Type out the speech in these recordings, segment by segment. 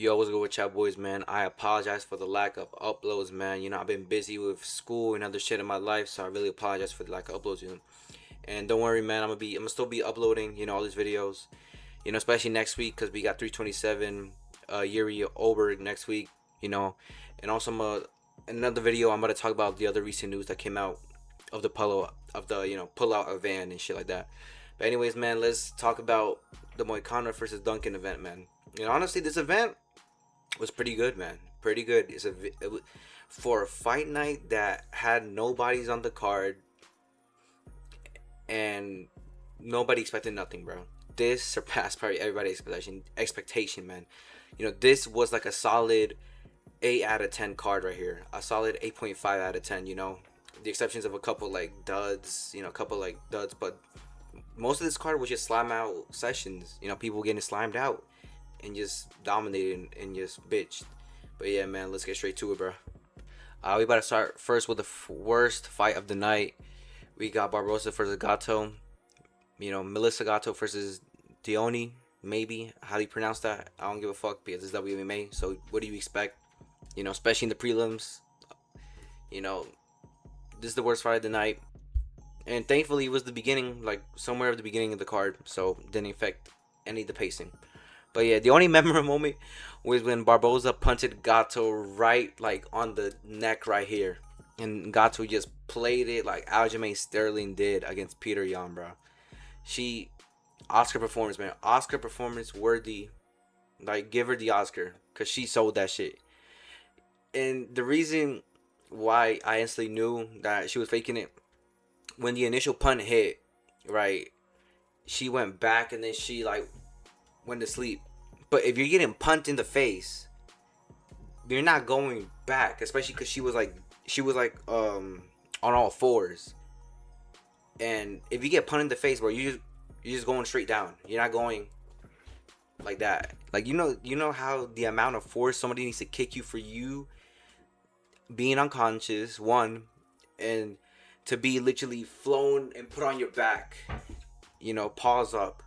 Yo, what's good with y'all boys, man? I apologize for the lack of uploads, man. I've been busy with school and other shit in my life, so I really apologize for the lack of uploads. And don't worry, man. I'm gonna still be uploading, all these videos. Especially next week because we got 327 Yuri Oberg next week. You know, and also another video. I'm gonna talk about the other recent news that came out of the pull out a van and shit like that. But anyways, man, let's talk about the Moicano versus Duncan event, man. Honestly, this event was pretty good, man. Pretty good. For a fight night that had nobodies on the card and nobody expected nothing, bro. This surpassed probably everybody's expectation, man. This was like a solid 8 out of 10 card right here. A solid 8.5 out of 10. The exceptions of a couple like duds. But most of this card was just slime out sessions. People getting slimed out and just dominated and just bitched. But yeah, man, let's get straight to it, bro. We about to start first with the worst fight of the night. We got Barbosa versus Gato. Melissa Gato versus Dioni. Maybe how do you pronounce that? I don't give a fuck because it's WMA. So what do you expect? Especially in the prelims. You know, this is the worst fight of the night. And thankfully, it was the beginning, like somewhere at the beginning of the card, so it didn't affect any of the pacing. But yeah, the only memorable moment was when Barboza punted Gato right like on the neck right here. And Gato just played it like Aljamain Sterling did against Peter Yan, bro. She Oscar performance, man. Oscar performance worthy. Like give her the Oscar. Cause she sold that shit. And the reason why I instantly knew that she was faking it, when the initial punt hit, right, she went back and then she like went to sleep. But if you're getting punched in the face, you're not going back, especially because she was like on all fours. And if you get punched in the face, bro, you're just going straight down. You're not going like that. Like you know how the amount of force somebody needs to kick you for you being unconscious, one, and to be literally flown and put on your back, paws up.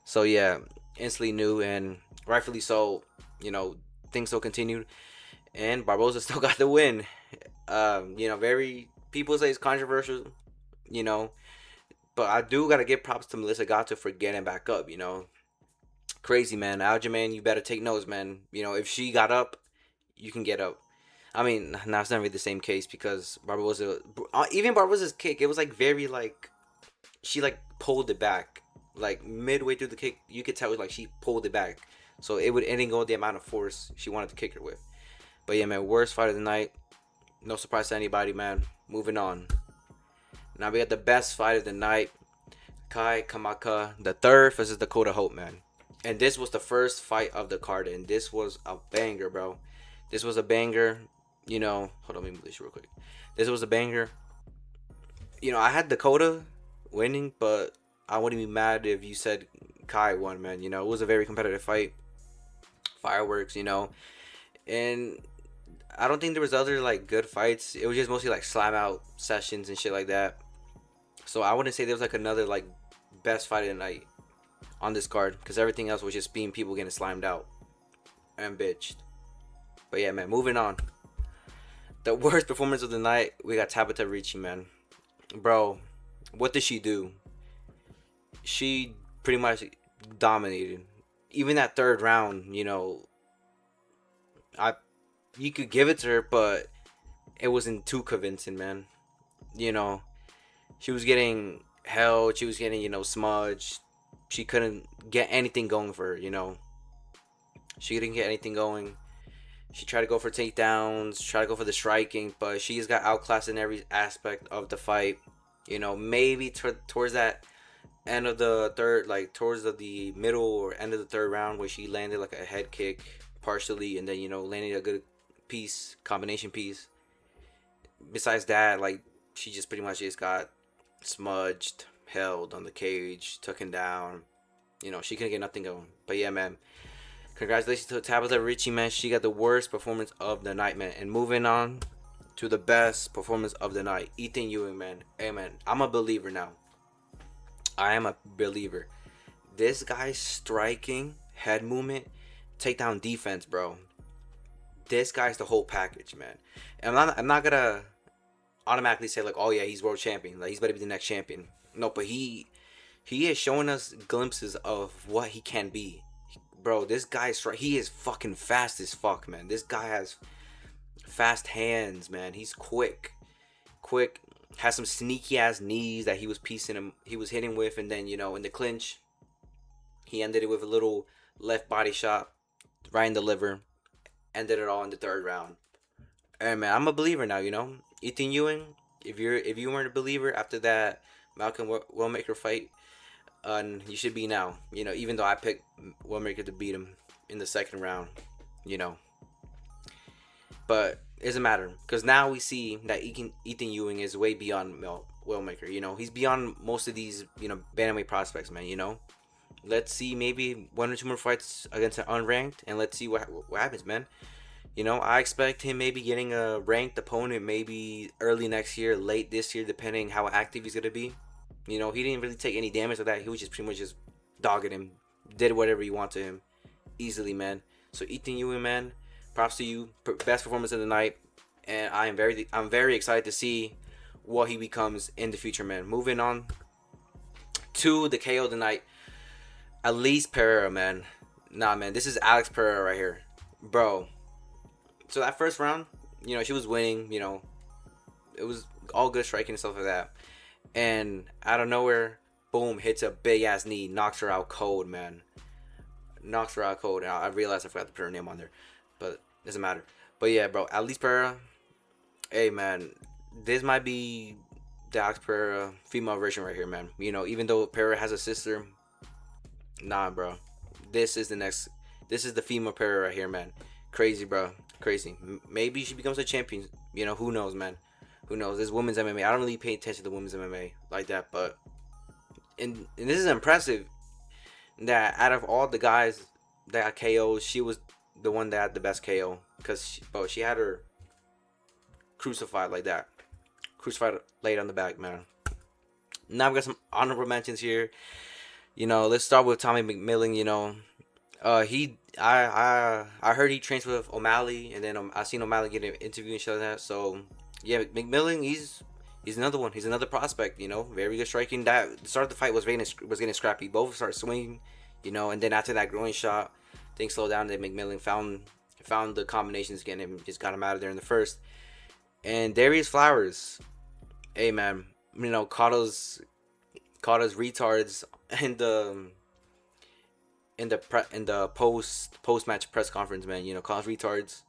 So yeah, instantly knew, and rightfully so. Things still continued, and Barbosa still got the win. Very people say it's controversial, you know, but I do gotta give props to Melissa Gato for getting back up. Crazy, man. Aljamain, you better take notes, man. If she got up, you can get up. I mean, now it's not really the same case because even Barbosa's kick, it was like very like she like pulled it back, like midway through the kick, you could tell it was like she pulled it back, so it didn't go the amount of force she wanted to kick her with. But yeah, man, worst fight of the night. No surprise to anybody, man. Moving on. Now we got the best fight of the night. Kai Kamaka the third versus Dakota Hope, man. And this was the first fight of the card, and this was a banger, bro. This was a banger. Hold on, let me move this real quick. This was a banger. I had Dakota winning, but I wouldn't be mad if you said Kai won, man. It was a very competitive fight. Fireworks, and I don't think there was other like good fights. It was just mostly like slam out sessions and shit like that. So I wouldn't say there was like another like best fight of the night on this card because everything else was just being people getting slimed out and bitched. But yeah, man, moving on. The worst performance of the night, we got Tabitha Ricci, man. Bro, what did she do? She pretty much dominated. Even that third round, I you could give it to her, but it wasn't too convincing, man. You know, she was getting held, she was getting, smudged. She couldn't get anything going for her. She didn't get anything going. She tried to go for takedowns, tried to go for the striking, but she just got outclassed in every aspect of the fight. Maybe towards that end of the third, like towards the middle or end of the third round, where she landed like a head kick partially, and then landed a good piece, combination piece. Besides that, like she just pretty much just got smudged, held on the cage, taken down. She couldn't get nothing going. But yeah, man. Congratulations to Tabitha Ricci, man. She got the worst performance of the night, man. And moving on to the best performance of the night, Ethan Ewing, man. Hey, man, I'm a believer now. I am a believer. This guy's striking, head movement, takedown defense, bro. This guy's the whole package, man. And I'm not gonna automatically say like, oh yeah, he's world champion. Like he's better be the next champion. No, but he is showing us glimpses of what he can be. Bro, this guy's he is fucking fast as fuck, man. This guy has fast hands, man. He's quick. Has some sneaky ass knees that he was piecing him. He was hitting with, and then in the clinch, he ended it with a little left body shot right in the liver. Ended it all in the third round. And man, I'm a believer now. Ethan Ewing. If you weren't a believer after that Malcolm Wellmaker fight, you should be now. Even though I picked Wellmaker to beat him in the second round. You know, but it doesn't matter because now we see that Ethan Ewing is way beyond Wellmaker. He's beyond most of these bantamweight prospects, man. Let's see maybe one or two more fights against an unranked, and let's see what happens, man. I expect him maybe getting a ranked opponent maybe early next year, late this year, depending how active he's gonna be. He didn't really take any damage like that. He was just pretty much just dogging him, did whatever you want to him, easily, man. So Ethan Ewing, man, props to you. Best performance of the night, and I'm very excited to see what he becomes in the future, man. Moving on to the KO of the night, Elise Pereira, man. Nah, man, this is Alex Pereira right here, bro. So that first round, she was winning. It was all good striking and stuff like that. And out of nowhere, boom, hits a big ass knee, knocks her out cold, man. Knocks her out cold. And I realized I forgot to put her name on there, but it doesn't matter. But yeah, bro, Alice Pereira. Hey, man, this might be the Alex Pereira female version right here, man. Even though Pereira has a sister, nah, bro. This is the female Pereira right here, man. Crazy, bro. Crazy. Maybe she becomes a champion. Who knows, man? Who knows? This women's MMA. I don't really pay attention to women's MMA like that, but and this is impressive that out of all the guys that got KO'd, she was the one that had the best KO because she had her crucified like that. Crucified laid on the back, man. Now we got some honorable mentions here. Let's start with Tommy McMillan. I heard he trains with O'Malley, and then I seen O'Malley get an interview and shit like that. So yeah, McMillan, he's another one. He's another prospect. Very good striking. That the start of the fight was getting scrappy. Both started swinging, and then after that groin shot, things slowed down. Then McMillan found the combinations again and just got him out of there in the first. And Darius Flowers, hey man, caught us retards in the post match press conference, man. Cause retards.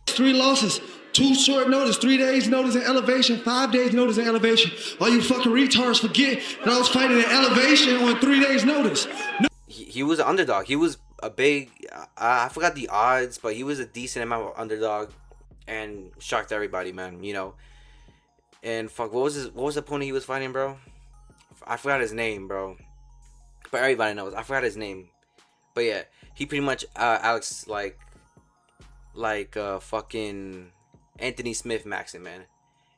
3 losses, 2 short notice, 3 days notice in Elevation, 5 days notice in Elevation. All you fucking retards forget that I was fighting in Elevation on 3 days notice. No. He was an underdog. He was a big. I forgot the odds, but he was a decent amount of underdog, and shocked everybody, man. And fuck, what was the opponent he was fighting, bro? I forgot his name, bro. But everybody knows. I forgot his name. But yeah, he pretty much Alex like fucking Anthony Smith maxing, man.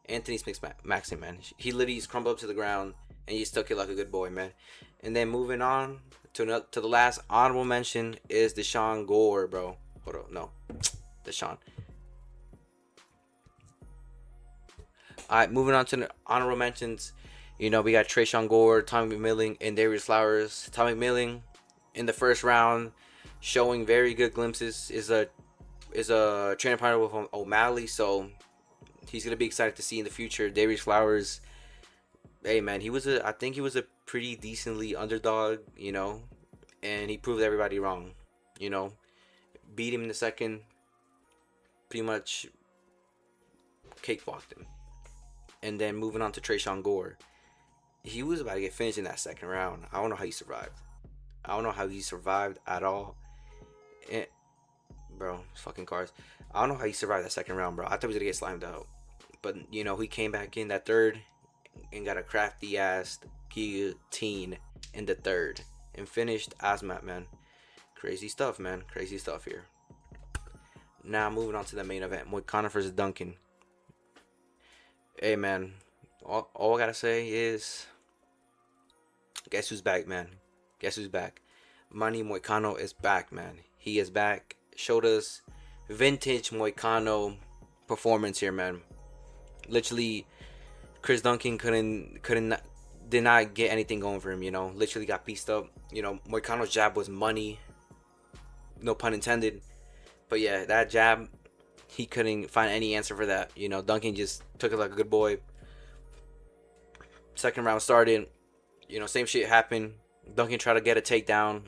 Anthony Smith maxing, man. He literally just crumbled up to the ground and he stuck it like a good boy, man. And then moving on to the last honorable mention is Deshaun Gore, bro. Hold on, no, Deshaun. All right, moving on to the honorable mentions. We got Trayshawn Gore, Tommy McMillan, and Darius Flowers. Tommy McMillan in the first round, showing very good glimpses. Is a training partner with O'Malley, so he's gonna be excited to see in the future. Darius Flowers, hey man, I think he was a pretty decently underdog, and he proved everybody wrong. Beat him in the second, pretty much cakewalked him. And then moving on to Trayshawn Gore, he was about to get finished in that second round. I don't know how he survived. I don't know how he survived at all. And, bro, fucking cars. I don't know how he survived that second round, bro. I thought he was gonna get slimed out. But, he came back in that third and got a crafty ass guillotine in the third and finished Asmat, man. Crazy stuff, man. Crazy stuff here. Now moving on to the main event, Moicano versus Duncan. Hey, man. All I gotta say is, guess who's back, man? Guess who's back? Manny Moicano is back, man. He is back. Showed us vintage Moicano performance here, man. Literally, Chris Duncan did not get anything going for him. Literally got pieced up. Moicano's jab was money. No pun intended. But yeah, that jab, he couldn't find any answer for that. Duncan just took it like a good boy. Second round started. Same shit happened. Duncan tried to get a takedown,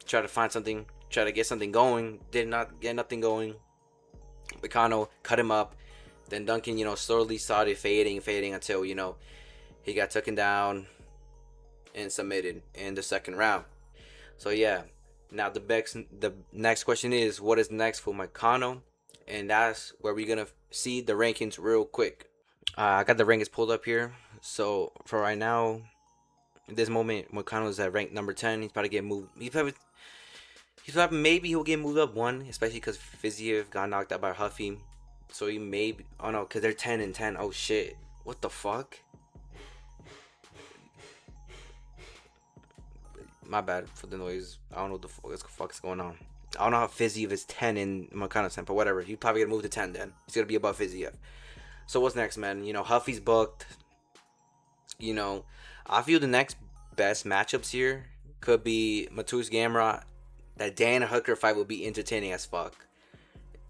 tried to find something, tried to get something going. Did not get nothing going. Moicano cut him up. Then Duncan, slowly started fading until, he got taken down and submitted in the second round. So yeah, now the next question is, what is next for Moicano? And that's where we're gonna see the rankings real quick. I got the rankings pulled up here. So for right now, in this moment, Moicano is at rank number 10. He's about to get moved. Maybe he'll get moved up one, especially because Fiziev got knocked out by Huffy. So he may. Oh no, because they're 10 and 10. Oh shit. What the fuck? My bad for the noise. I don't know what the fuck is going on. I don't know how Fiziev is 10 in Moicano's 10, but whatever. He's probably gonna move to 10 then. He's gonna be above Fiziev. So what's next, man? Huffy's booked. I feel the next best matchups here could be Matus Gamrot. That Dan Hooker fight will be entertaining as fuck.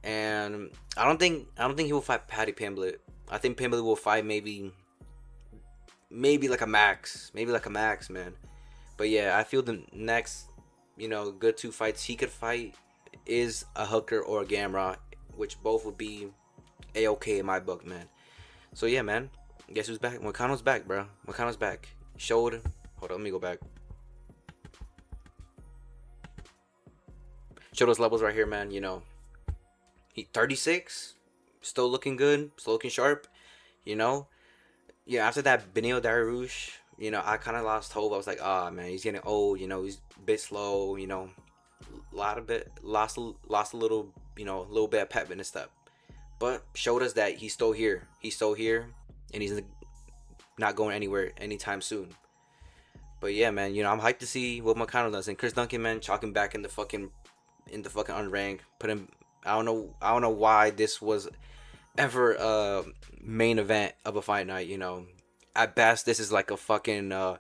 And I don't think he will fight Paddy Pimblett. I think Pimblett will fight maybe like a max. Maybe like a max, man. But yeah, I feel the next, good two fights he could fight is a Hooker or a Gamrot, which both would be A-okay in my book, man. So yeah, man. Guess who's back? Moicano's back, bro. Moicano's back. Hold on, let me go back. Show those levels right here, man. He 36, still looking good, still looking sharp. Yeah, after that Benil Dariush, I kind of lost hope. I was like, man, he's getting old. He's a bit slow. Lost a little, a little bit of pep in his step. But showed us that he's still here. He's still here, and he's not going anywhere anytime soon. But yeah, man, I'm hyped to see what Moicano does. And Chris Duncan, man, chalking back in the fucking unranked. Put him. I don't know why this was ever a main event of a fight night. At best, this is like a fucking main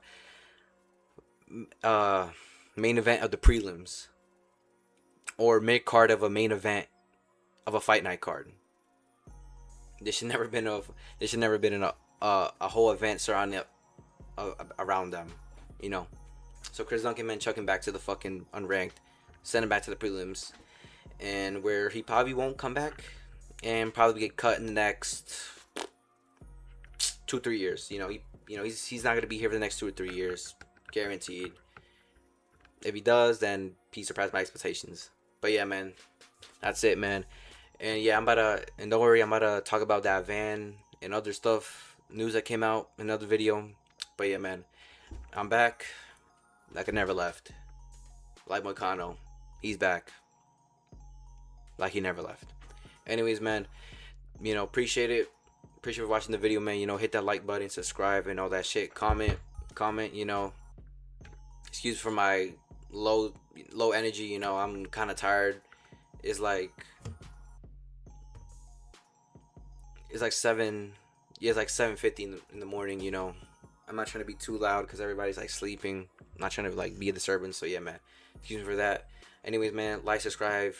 event of the prelims, or mid card of a main event of a fight night card. This should never been a whole event surrounding around them. So Chris Duncan, man, chucking back to the fucking unranked, send him back to the prelims, and where he probably won't come back and probably get cut in the next 2-3 years. He's not gonna be here for the next 2 or 3 years, guaranteed. If he does, then he surpassed my expectations. But yeah, man, that's it, man. And yeah, and don't worry, I'm about to talk about that van and other stuff, news that came out in another video. But yeah, man, I'm back like I never left. Like Moicano, he's back like he never left. Anyways, man, appreciate it. Appreciate for watching the video, man. Hit that like button, subscribe, and all that shit. Comment. Excuse for my low energy. I'm kind of tired. It's like 7. Yeah, it's like 7:50 in the morning. I'm not trying to be too loud because everybody's like sleeping. I'm not trying to be a disturbance. So yeah, man. Excuse me for that. Anyways, man, like, subscribe,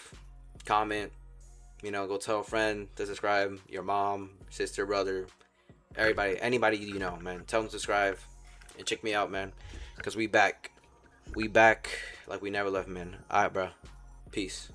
comment. Go tell a friend to subscribe. Your mom, sister, brother, anybody man. Tell them to subscribe and check me out, man. Cause we back like we never left, man. Alright, bro. Peace.